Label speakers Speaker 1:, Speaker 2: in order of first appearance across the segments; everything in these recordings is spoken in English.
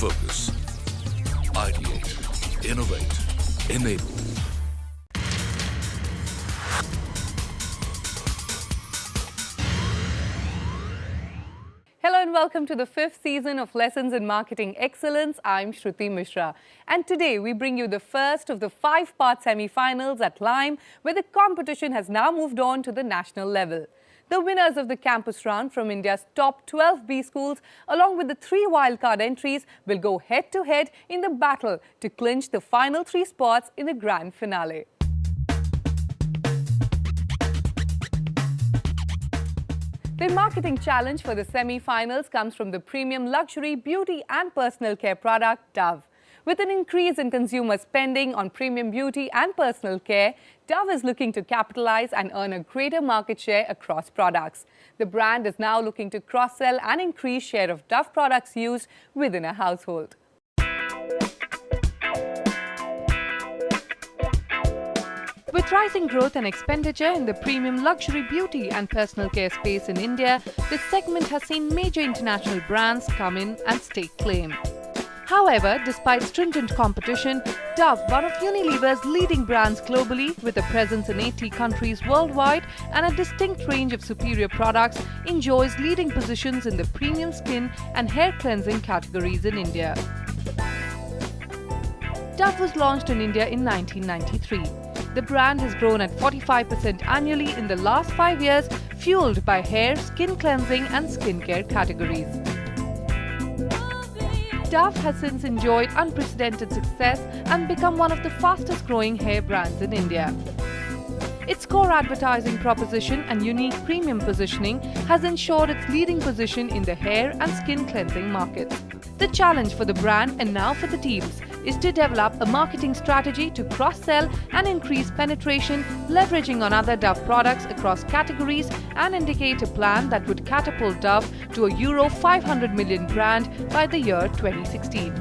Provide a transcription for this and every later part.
Speaker 1: Focus. Ideate. Innovate. Enable.
Speaker 2: Hello and welcome to the 5th season of Lessons in Marketing Excellence. I'm Shruti Mishra. And today we bring you the first of the 5-part semi-finals at Lyme, where the competition has now moved on to the national level. The winners of the campus round from India's top 12 B schools, along with the 3 wildcard entries, will go head-to-head in the battle to clinch the final 3 spots in the grand finale. The marketing challenge for the semi-finals comes from the premium luxury, beauty and personal care product Dove. With an increase in consumer spending on premium beauty and personal care, Dove is looking to capitalize and earn a greater market share across products. The brand is now looking to cross-sell and increase share of Dove products used within a household. With rising growth and expenditure in the premium luxury beauty and personal care space in India, this segment has seen major international brands come in and stake claim. However, despite stringent competition, Dove, one of Unilever's leading brands globally with a presence in 80 countries worldwide and a distinct range of superior products, enjoys leading positions in the premium skin and hair cleansing categories in India. Dove was launched in India in 1993. The brand has grown at 45% annually in the last 5 years, fueled by hair, skin cleansing and skincare categories. Dove has since enjoyed unprecedented success and become one of the fastest growing hair brands in India. Its core advertising proposition and unique premium positioning has ensured its leading position in the hair and skin cleansing markets. The challenge for the brand and now for the teams is to develop a marketing strategy to cross-sell and increase penetration, leveraging on other Dove products across categories and indicate a plan that would catapult Dove to a Euro 500 million brand by the year 2016.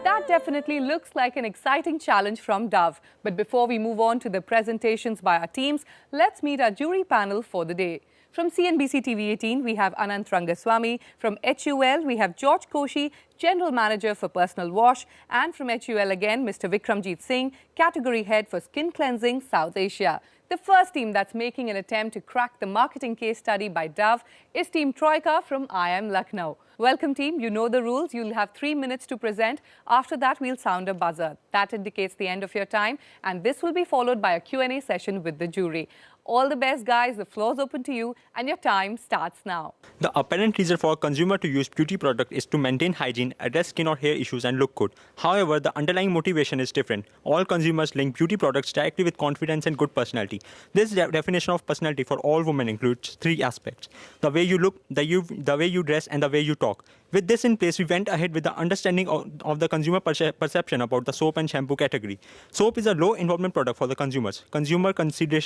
Speaker 2: That definitely looks like an exciting challenge from Dove. But before we move on to the presentations by our teams, let's meet our jury panel for the day. From CNBC TV 18, we have Anant Rangaswamy. From HUL, we have George Koshi, General Manager for Personal Wash. And from HUL again, Mr. Vikramjit Singh, Category Head for Skin Cleansing, South Asia. The first team that's making an attempt to crack the marketing case study by Dove is Team Troika from IIM Lucknow. Welcome team, you know the rules. You'll have 3 minutes to present. After that, we'll sound a buzzer. That indicates the end of your time, and this will be followed by a Q&A session with the jury. All the best, guys. The floor's open to you, and your time starts now.
Speaker 3: The apparent reason for a consumer to use beauty product is to maintain hygiene, address skin or hair issues, and look good. However, the underlying motivation is different. All consumers link beauty products directly with confidence and good personality. This definition of personality for all women includes 3 aspects: the way you look, the way you dress, and the way you talk. With this in place, we went ahead with the understanding of the consumer perception about the soap and shampoo category. Soap is a low-involvement product for the consumers. Consumer consider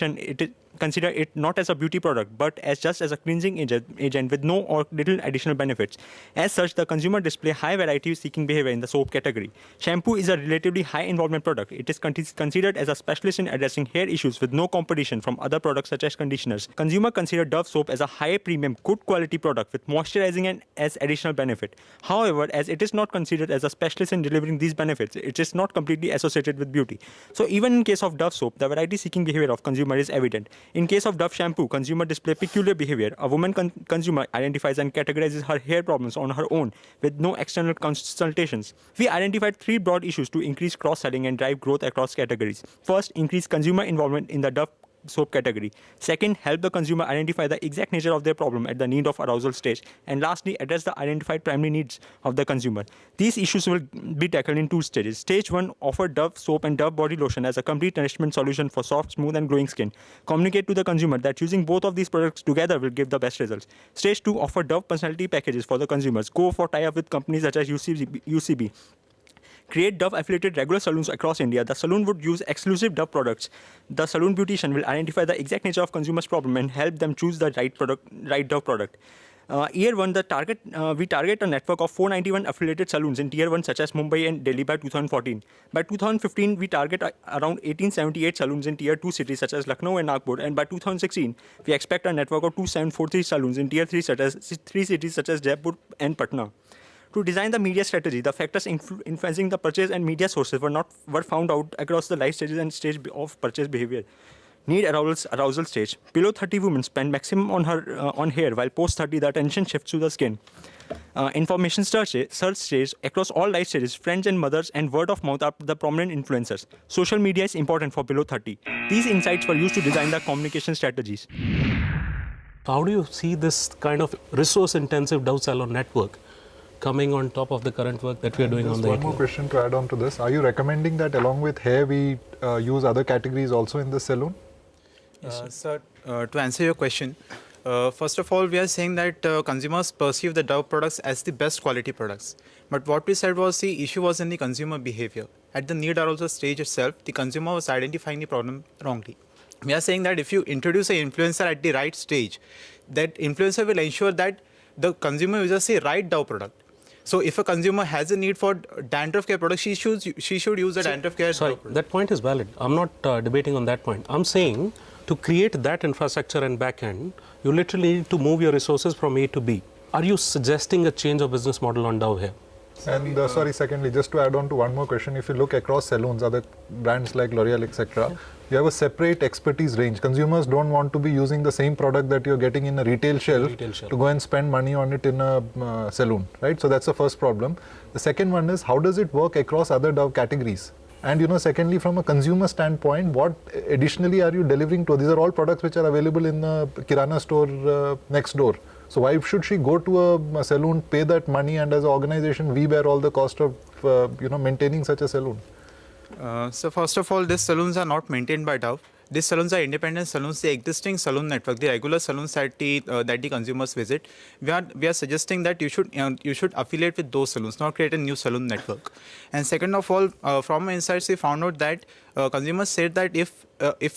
Speaker 3: it not as a beauty product, but just as a cleansing agent with no or little additional benefits. As such, the consumer display high variety-seeking behavior in the soap category. Shampoo is a relatively high-involvement product. It is considered as a specialist in addressing hair issues with no competition from other products such as conditioners. Consumer consider Dove soap as a high-premium, good-quality product with moisturizing and as additional benefit. However, as it is not considered as a specialist in delivering these benefits, it is not completely associated with beauty. So even in case of Dove soap, the variety-seeking behavior of consumer is evident. In case of Dove shampoo, consumer display peculiar behavior. A woman consumer identifies and categorizes her hair problems on her own with no external consultations. We identified 3 broad issues to increase cross-selling and drive growth across categories. First, increase consumer involvement in the Dove soap category. Second, help the consumer identify the exact nature of their problem at the need of arousal stage. And lastly, address the identified primary needs of the consumer. These issues will be tackled in 2 stages. Stage 1, offer Dove soap and Dove body lotion as a complete nourishment solution for soft, smooth and glowing skin. Communicate to the consumer that using both of these products together will give the best results. Stage 2, offer Dove personality packages for the consumers. Go for tie-up with companies such as UCB. Create Dove-affiliated regular salons across India. The salon would use exclusive Dove products. The salon beautician will identify the exact nature of consumer's problem and help them choose the right Dove product. Year 1, we target a network of 491 affiliated saloons in Tier 1 such as Mumbai and Delhi by 2014. By 2015, we target around 1878 saloons in Tier 2 cities such as Lucknow and Nagpur. And by 2016, we expect a network of 2743 saloons in Tier 3 cities such as Jaipur and Patna. To design the media strategy, the factors influencing the purchase and media sources were found out across the life stages and stage of purchase behavior. Need arousal stage. Below 30 women spend maximum on hair, while post 30 the attention shifts to the skin. Information search stage across all life stages. Friends and mothers and word of mouth are the prominent influencers. Social media is important for below 30. These insights were used to design the communication strategies.
Speaker 4: How do you see this kind of resource-intensive Dove Salon network coming on top of the current work that we are doing on the
Speaker 5: One more question to add on to this. Are you recommending that along with hair, we use other categories also in the salon?
Speaker 6: Sir, to answer your question, first of all, we are saying that consumers perceive the Dove products as the best quality products. But what we said was the issue was in the consumer behavior. At the need arousal stage itself, the consumer was identifying the problem wrongly. We are saying that if you introduce an influencer at the right stage, that influencer will ensure that the consumer uses the right Dove product. So if a consumer has a need for dandruff care products, she should use the dandruff care.
Speaker 4: Sorry, that point is valid. I'm not debating on that point. I'm saying to create that infrastructure and back end, you literally need to move your resources from A to B. Are you suggesting a change of business model on Dove here?
Speaker 5: And sorry, secondly, just to add on to one more question, if you look across salons, other brands like L'Oreal, etc., you have a separate expertise range. Consumers don't want to be using the same product that you're getting in a retail shelf to go and spend money on it in a saloon, right? So that's the first problem. The second one is, how does it work across other Dove categories? And secondly, from a consumer standpoint, what additionally are you delivering to? These are all products which are available in the Kirana store next door. So why should she go to a saloon, pay that money, and as an organization, we bear all the cost of maintaining such a saloon?
Speaker 6: So first of all, these saloons are not maintained by Dove. These salons are independent salons. The existing saloon network, the regular salons that the consumers visit, we are suggesting that you should affiliate with those salons, not create a new saloon network. And second of all, from our insights, we found out that consumers said that if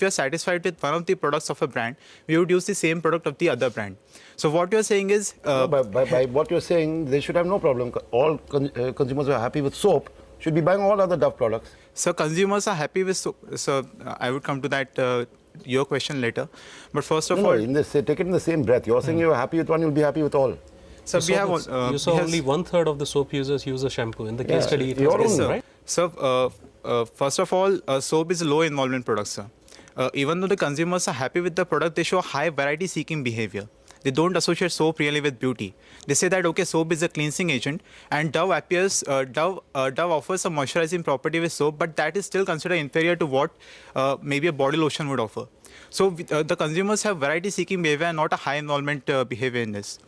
Speaker 6: we are satisfied with one of the products of a brand, we would use the same product of the other brand. So what you are saying is,
Speaker 7: by what you are saying, they should have no problem. All consumers who are happy with soap should be buying all other Dove products.
Speaker 6: So consumers are happy with soap. So I would come to that your question later. But first of all,
Speaker 7: take it in the same breath. You're saying you're happy with one, you'll be happy with all.
Speaker 6: So
Speaker 4: you saw only 1/3 of the soap users use a shampoo. In the case study, it was right?
Speaker 6: So first of all, soap is a low involvement product, sir. Even though the consumers are happy with the product, they show high variety seeking behavior. They don't associate soap really with beauty. They say that, okay, soap is a cleansing agent, and Dove offers a moisturizing property with soap, but that is still considered inferior to what maybe a body lotion would offer. So the consumers have variety seeking behavior and not a high involvement behavior in this.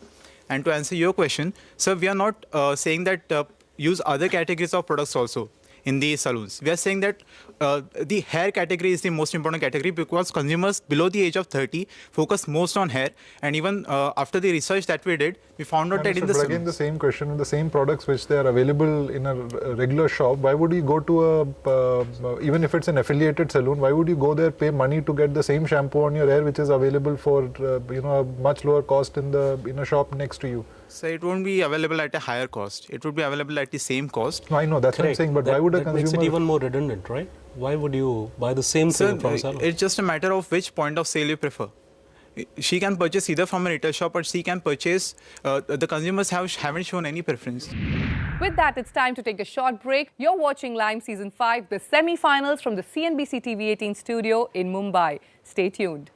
Speaker 6: And to answer your question, sir, we are not saying that use other categories of products also in the salons. We are saying that the hair category is the most important category because consumers below the age of 30 focus most on hair. And even after the research that we did, we found out that in the salons.
Speaker 5: Again, the same question, the same products which they are available in a regular shop, why would you go to even if it's an affiliated salon, why would you go there, pay money to get the same shampoo on your hair which is available for a much lower cost in a shop next to you?
Speaker 6: So it won't be available at a higher cost. It would be available at the same cost.
Speaker 5: No, I know, that's what I'm saying, but why would a consumer...
Speaker 4: That makes it even more redundant, right? Why would you buy the same thing from a salon?
Speaker 6: It's just a matter of which point of sale you prefer. She can purchase either from a retail shop or she can purchase, the consumers haven't shown any preference.
Speaker 2: With that, it's time to take a short break. You're watching Lime Season 5, the semi-finals from the CNBC TV 18 studio in Mumbai. Stay tuned.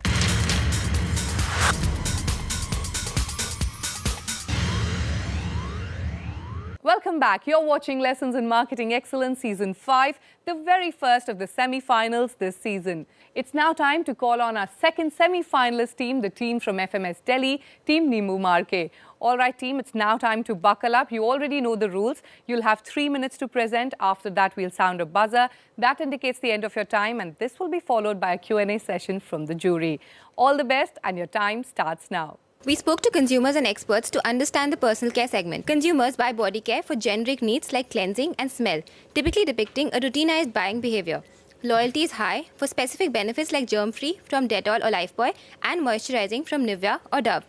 Speaker 2: Welcome back. You're watching Lessons in Marketing Excellence Season 5, the very first of the semi-finals this season. It's now time to call on our second semi-finalist team, the team from FMS Delhi, Team Nimbu Maarke. All right, team, it's now time to buckle up. You already know the rules. You'll have 3 minutes to present. After that, we'll sound a buzzer. That indicates the end of your time, and this will be followed by a Q&A session from the jury. All the best, and your time starts now.
Speaker 8: We spoke to consumers and experts to understand the personal care segment. Consumers buy body care for generic needs like cleansing and smell, typically depicting a routinized buying behavior. Loyalty is high for specific benefits like germ-free from Dettol or Lifebuoy and moisturizing from Nivea or Dove.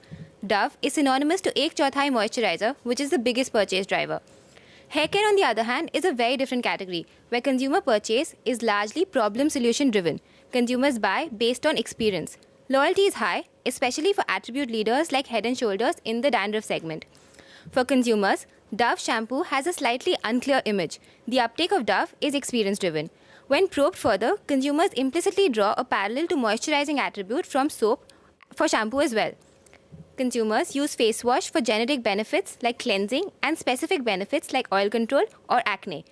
Speaker 8: Dove is synonymous to Ek Chauthai moisturizer, which is the biggest purchase driver. Hair care, on the other hand, is a very different category, where consumer purchase is largely problem-solution driven. Consumers buy based on experience. Loyalty is high, especially for attribute leaders like Head & Shoulders in the dandruff segment. For consumers, Dove shampoo has a slightly unclear image. The uptake of Dove is experience-driven. When probed further, consumers implicitly draw a parallel to moisturizing attribute from soap for shampoo as well. Consumers use face wash for generic benefits like cleansing and specific benefits like oil control or acne.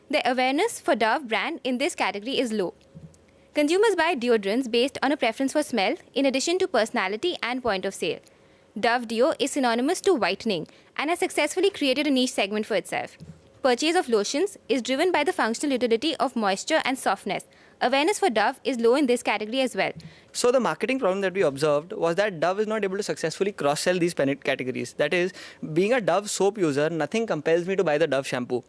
Speaker 8: The awareness for Dove brand in this category is low. Consumers buy deodorants based on a preference for smell in addition to personality and point of sale. Dove Deo is synonymous to whitening and has successfully created a niche segment for itself. Purchase of lotions is driven by the functional utility of moisture and softness. Awareness for Dove is low in this category as well.
Speaker 9: So the marketing problem that we observed was that Dove is not able to successfully cross-sell these categories. That is, being a Dove soap user, nothing compels me to buy the Dove shampoo.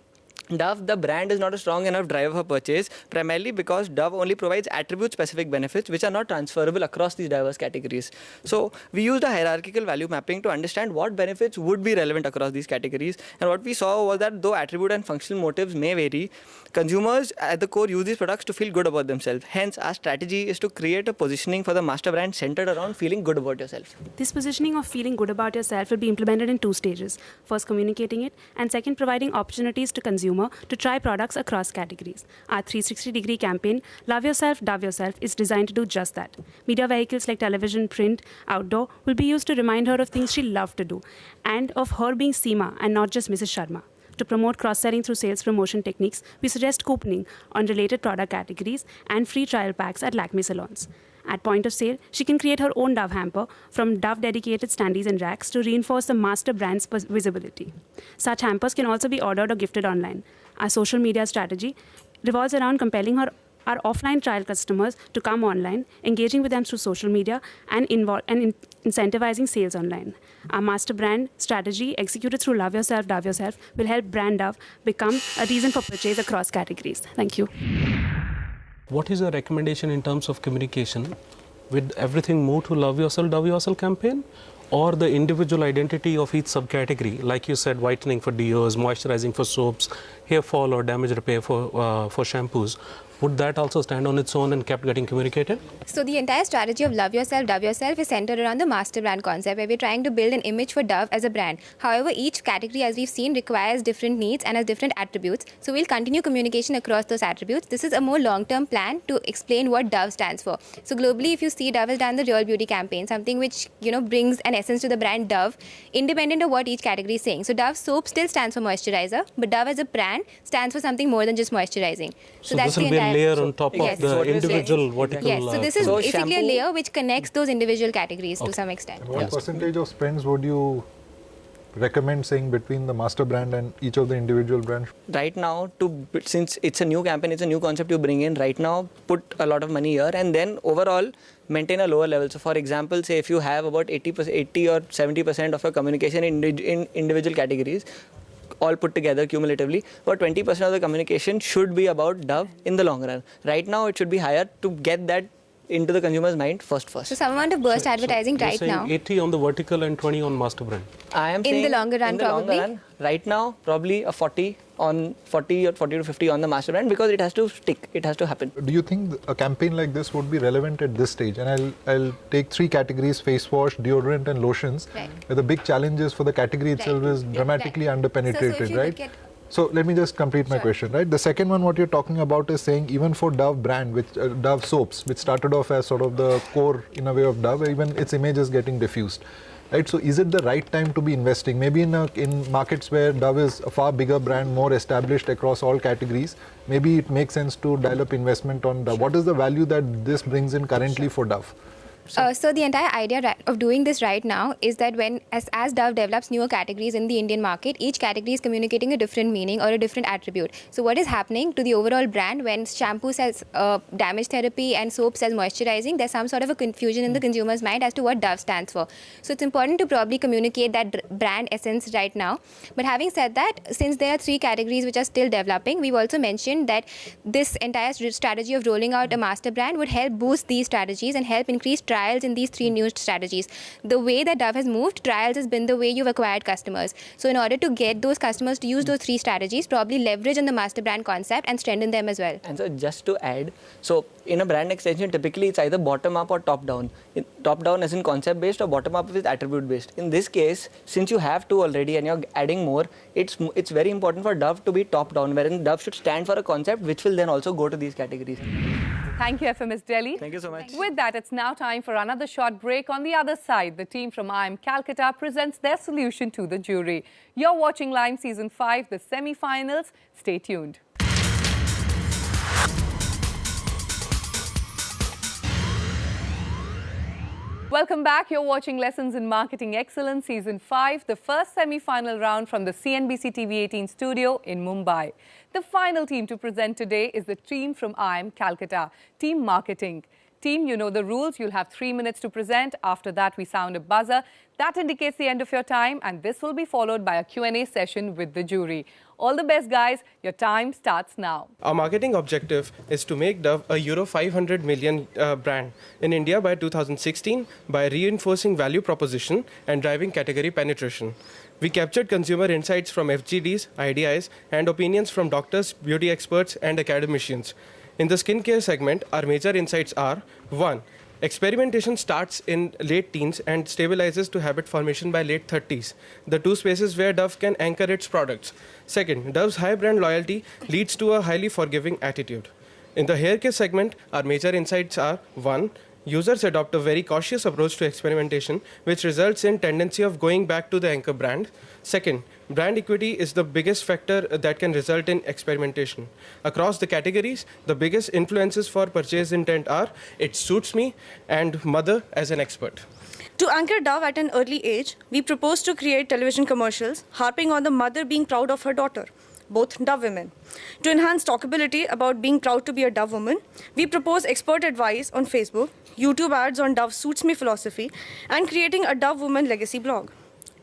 Speaker 9: Dove, the brand, is not a strong enough driver for purchase, primarily because Dove only provides attribute-specific benefits which are not transferable across these diverse categories. So we used a hierarchical value mapping to understand what benefits would be relevant across these categories. And what we saw was that though attribute and functional motives may vary, consumers at the core use these products to feel good about themselves. Hence, our strategy is to create a positioning for the master brand centered around feeling good about yourself.
Speaker 10: This positioning of feeling good about yourself will be implemented in 2 stages. First, communicating it, and second, providing opportunities to consumers to try products across categories. Our 360-degree campaign, Love Yourself, Dove Yourself, is designed to do just that. Media vehicles like television, print, outdoor will be used to remind her of things she loved to do and of her being Seema and not just Mrs. Sharma. To promote cross-selling through sales promotion techniques, we suggest couponing on related product categories and free trial packs at Lakme salons. At point of sale, she can create her own Dove hamper from Dove-dedicated standees and racks to reinforce the master brand's visibility. Such hampers can also be ordered or gifted online. Our social media strategy revolves around compelling our offline trial customers to come online, engaging with them through social media, and incentivizing sales online. Our master brand strategy, executed through Love Yourself, Dove Yourself, will help brand Dove become a reason for purchase across categories. Thank you.
Speaker 4: What is your recommendation in terms of communication? Will everything move to Love Yourself, Dove Yourself campaign? Or the individual identity of each subcategory, like you said, whitening for deos, moisturizing for soaps, hair fall or damage repair for shampoos, would that also stand on its own and kept getting communicated?
Speaker 8: So the entire strategy of Love Yourself, Dove Yourself is centered around the master brand concept, where we're trying to build an image for Dove as a brand. However, each category, as we've seen, requires different needs and has different attributes. So we'll continue communication across those attributes. This is a more long-term plan to explain what Dove stands for. So globally, if you see, Dove has done the Real Beauty campaign, something which brings an essence to the brand Dove, independent of what each category is saying. So Dove soap still stands for moisturizer, but Dove as a brand stands for something more than just moisturizing.
Speaker 4: So that's this will be a layer on top of the individual vertical.
Speaker 8: Yes, so this is basically a layer which connects those individual categories to some extent.
Speaker 5: And what percentage of spends would you recommend saying between the master brand and each of the individual brands?
Speaker 9: Right now, since it's a new campaign, it's a new concept you bring in, right now put a lot of money here and then overall maintain a lower level. So for example, say if you have about 80 or 70% of your communication in individual categories, all put together cumulatively, about 20% of the communication should be about Dove in the long run. Right now, it should be higher to get that into the consumer's mind first.
Speaker 8: So some amount of burst advertising right now.
Speaker 4: 80 on the vertical and 20 on master brand.
Speaker 9: I am
Speaker 8: in
Speaker 9: saying
Speaker 8: the longer run, probably.
Speaker 9: Longer run, right now, probably a 40 to 50 on the master brand, because it has to stick. It has to happen.
Speaker 5: Do you think a campaign like this would be relevant at this stage? And I'll take 3 categories: face wash, deodorant, and lotions.
Speaker 8: Right.
Speaker 5: Where the big challenges for the category itself is dramatically underpenetrated, right? So let me just complete my question, right? The second one, what you're talking about is saying even for Dove brand, which Dove soaps, which started off as sort of the core in a way of Dove, even its image is getting diffused, right? So is it the right time to be investing? Maybe in markets where Dove is a far bigger brand, more established across all categories, maybe it makes sense to dial up investment on Dove. What is the value that this brings in currently for Dove?
Speaker 8: So the entire idea of doing this right now is that as Dove develops newer categories in the Indian market, each category is communicating a different meaning or a different attribute. So what is happening to the overall brand when shampoo says damage therapy and soap says moisturizing, there's some sort of a confusion in the consumer's mind as to what Dove stands for. So it's important to probably communicate that brand essence right now. But having said that, since there are 3 categories which are still developing, we've also mentioned that this entire strategy of rolling out a master brand would help boost these strategies and help increase trial trials in these 3 new strategies. The way that Dove has moved, trials has been the way you've acquired customers. So in order to get those customers to use those 3 strategies, probably leverage on the master brand concept and strengthen them as well.
Speaker 9: And so just to add, so in a brand extension, typically it's either bottom up or top down. Top down as in concept based, or bottom up is attribute based. In this case, since you have 2 already and you're adding more, it's very important for Dove to be top down, wherein Dove should stand for a concept which will then also go to these categories.
Speaker 2: Thank you, FMS Delhi.
Speaker 9: Thank you so much.
Speaker 2: With that, it's now time for another short break. On the other side, the team from Calcutta presents their solution to the jury. You're watching Lime Season 5, the semi-finals. Stay tuned. Welcome back. You're watching Lessons in Marketing Excellence Season 5, the first semi-final round from the CNBC TV18 studio in Mumbai. The final team to present today is the team from Calcutta, Team Marketing. Team, you know the rules. You'll have 3 minutes to present. After that, we sound a buzzer. That indicates the end of your time, and this will be followed by a Q&A session with the jury. All the best, guys. Your time starts now.
Speaker 11: Our marketing objective is to make Dove a Euro 500 million brand in India by 2016 by reinforcing value proposition and driving category penetration. We captured consumer insights from FGDs, IDIs, and opinions from doctors, beauty experts, and academicians. In the skincare segment, our major insights are: 1. Experimentation starts in late teens and stabilizes to habit formation by late 30s, the 2 spaces where Dove can anchor its products. 2. Dove's high brand loyalty leads to a highly forgiving attitude. In the hair care segment, our major insights are: 1. Users adopt a very cautious approach to experimentation, which results in tendency of going back to the anchor brand. 2. Brand equity is the biggest factor that can result in experimentation. Across the categories, the biggest influences for purchase intent are "it suits me" and "mother as an expert."
Speaker 12: To anchor Dove at an early age, we propose to create television commercials harping on the mother being proud of her daughter, both Dove women. To enhance talkability about being proud to be a Dove woman, we propose expert advice on Facebook, YouTube ads on Dove Suits Me philosophy, and creating a Dove Woman legacy blog.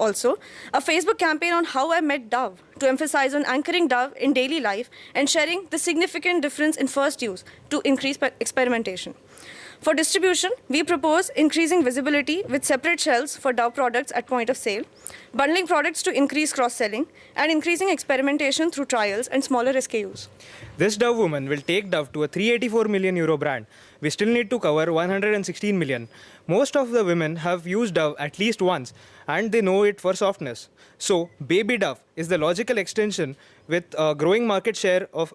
Speaker 12: Also, a Facebook campaign on how I met Dove to emphasize on anchoring Dove in daily life and sharing the significant difference in first use to increase experimentation. For distribution, we propose increasing visibility with separate shelves for Dove products at point of sale, bundling products to increase cross-selling, and increasing experimentation through trials and smaller SKUs.
Speaker 13: This Dove woman will take Dove to a 384 million euro brand. We still need to cover 116 million. Most of the women have used Dove at least once, and they know it for softness. So, Baby Dove is the logical extension with a growing market of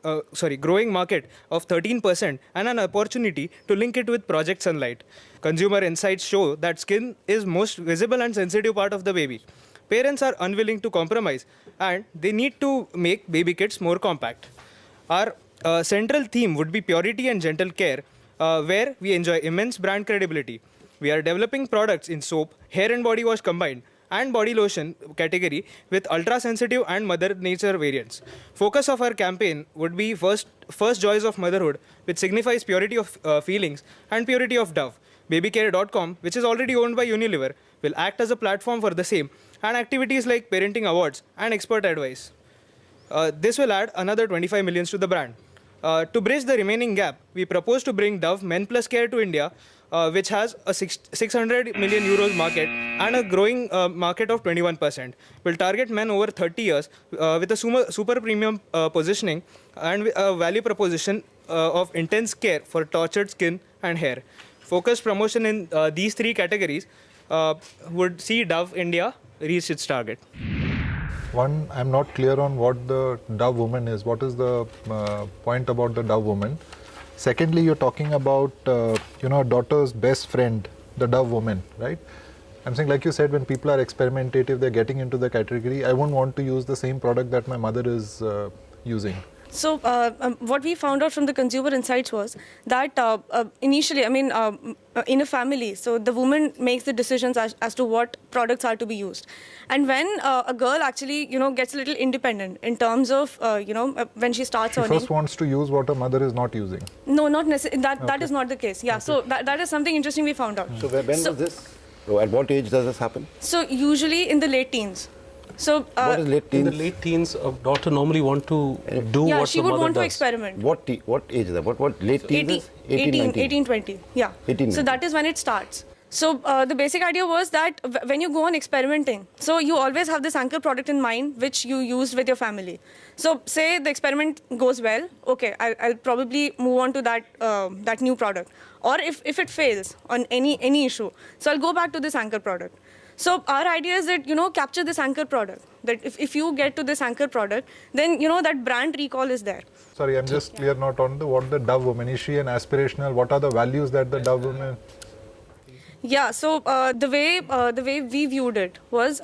Speaker 13: 13% and an opportunity to link it with Project Sunlight. Consumer insights show that skin is most visible and sensitive part of the baby. Parents are unwilling to compromise, and they need to make baby kits more compact. Our central theme would be purity and gentle care, where we enjoy immense brand credibility. We are developing products in soap, hair and body wash combined, and body lotion category with ultra-sensitive and Mother Nature variants. Focus of our campaign would be first joys of motherhood, which signifies purity of feelings and purity of Dove. Babycare.com, which is already owned by Unilever, will act as a platform for the same, and activities like parenting awards and expert advice. This will add another 25 millions to the brand. To bridge the remaining gap, we propose to bring Dove Men Plus Care to India, which has a 600 million euros market and a growing market of 21%. We'll target men over 30 years with a super premium positioning and a value proposition of intense care for tortured skin and hair. Focused promotion in these 3 categories would see Dove India reach its target.
Speaker 5: One, I'm not clear on what the Dove woman is. What is the point about the Dove woman? Secondly, you're talking about, a daughter's best friend, the Dove woman, right? I'm saying, like you said, when people are experimentative, they're getting into the category. I won't want to use the same product that my mother is using.
Speaker 12: So what we found out from the consumer insights was that initially, in a family, so the woman makes the decisions as to what products are to be used. And when a girl actually, gets a little independent in terms of, when she starts earning.
Speaker 5: She first wants to use what her mother is not using.
Speaker 12: No, not necessarily. That is not the case. Yeah, okay. So that is something interesting we found out.
Speaker 7: So when was this? At what age does this happen?
Speaker 12: So usually in the late teens. So
Speaker 7: what is late teens?
Speaker 4: In the late teens, a daughter normally want to do what the mother does.
Speaker 12: Yeah, she would want to experiment.
Speaker 7: What age is that? What late teens?
Speaker 12: 18, 20. Yeah.
Speaker 7: 18.
Speaker 12: So that is when it starts. So the basic idea was that when you go on experimenting, so you always have this anchor product in mind which you used with your family. So say the experiment goes well, okay, I'll probably move on to that new product. Or if it fails on any issue, so I'll go back to this anchor product. So our idea is that, capture this anchor product. That if you get to this anchor product, then, that brand recall is there.
Speaker 5: Sorry, I'm just clear not on what the Dove woman, is she an aspirational? What are the values that the Dove woman?
Speaker 12: Yeah, so the way we viewed it was,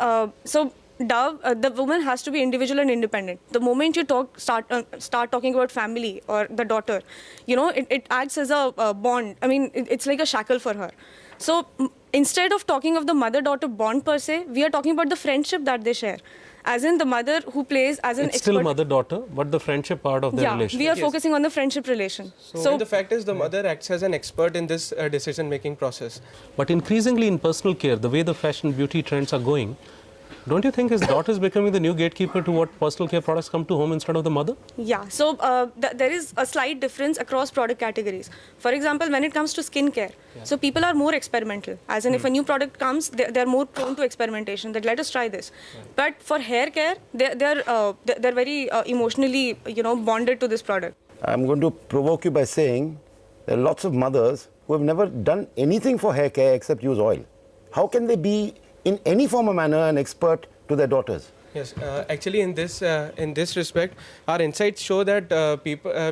Speaker 12: so Dove, the woman has to be individual and independent. The moment you start talking about family or the daughter, it acts as a bond. I mean, it's like a shackle for her. So instead of talking of the mother-daughter bond per se, we are talking about the friendship that they share. As in the mother who plays as an
Speaker 4: expert. It's
Speaker 12: expert.
Speaker 4: still mother-daughter, but the friendship part of the relation.
Speaker 12: We are focusing on the friendship relation.
Speaker 11: So the fact is the mother acts as an expert in this decision-making process.
Speaker 4: But increasingly in personal care, the way the fashion beauty trends are going, don't you think his daughter is becoming the new gatekeeper to what personal care products come to home instead of the mother?
Speaker 12: Yeah, so there is a slight difference across product categories. For example, when it comes to skincare, so people are more experimental. As in, if a new product comes, they're more prone to experimentation. That let us try this. But for hair care, they're very emotionally, bonded to this product.
Speaker 7: I'm going to provoke you by saying there are lots of mothers who have never done anything for hair care except use oil. How can they be in any form or manner an expert to their daughters?
Speaker 11: Yes, actually in this respect, our insights show that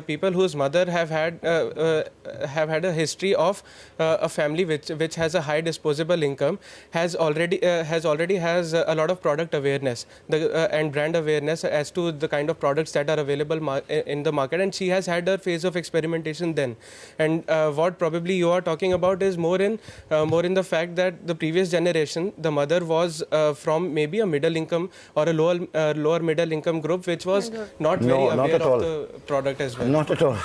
Speaker 11: people whose mother have had a history of a family which has a high disposable income has already has a lot of product awareness and brand awareness as to the kind of products that are available in the market, and she has had her phase of experimentation then. And what probably you are talking about is more in the fact that the previous generation, the mother was from maybe a middle income or a lower middle income group, which was not very aware of the product as well.
Speaker 7: Not at all.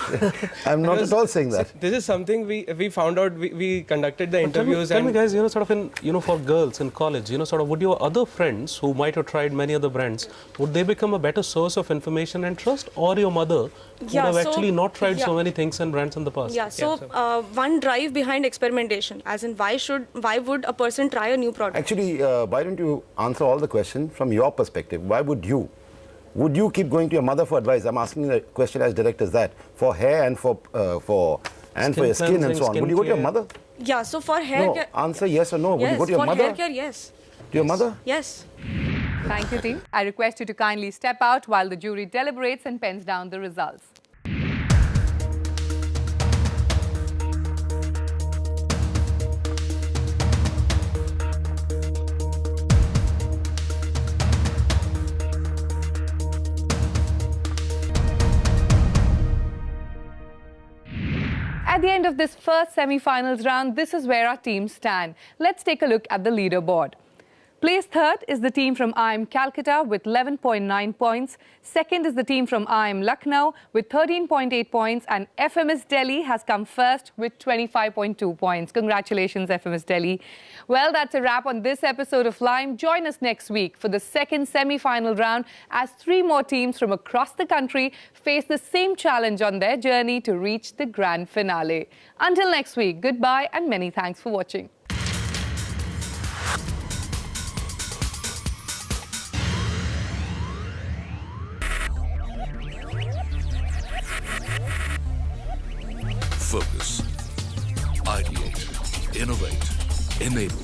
Speaker 7: I'm not at all saying that.
Speaker 11: This is something we found out. We conducted the interviews.
Speaker 4: Tell me guys, sort of for girls in college, sort of would your other friends who might have tried many other brands, would they become a better source of information and trust, or your mother would have actually not tried so many things and brands in the past?
Speaker 12: Yeah, so one drive behind experimentation, as in why would a person try a new product?
Speaker 7: Actually, why don't you answer all the questions from your perspective? Why would you? Would you keep going to your mother for advice? I'm asking the question as direct as that. For hair and for your skin and so on. Would you go to your mother?
Speaker 12: Yeah, so for hair care...
Speaker 7: Answer yes or no.
Speaker 12: Yes,
Speaker 7: would you go to your mother?
Speaker 12: For hair care, yes.
Speaker 7: To your mother?
Speaker 12: Yes.
Speaker 2: Thank you, team. I request you to kindly step out while the jury deliberates and pens down the results. At the end of this first semi-finals round, this is where our teams stand. Let's take a look at the leaderboard. Placed third is the team from IIM Calcutta with 11.9 points. Second is the team from IIM Lucknow with 13.8 points. And FMS Delhi has come first with 25.2 points. Congratulations, FMS Delhi. Well, that's a wrap on this episode of Lime. Join us next week for the second semi-final round as 3 more teams from across the country face the same challenge on their journey to reach the grand finale. Until next week, goodbye and many thanks for watching.
Speaker 1: Focus, ideate, innovate, enable.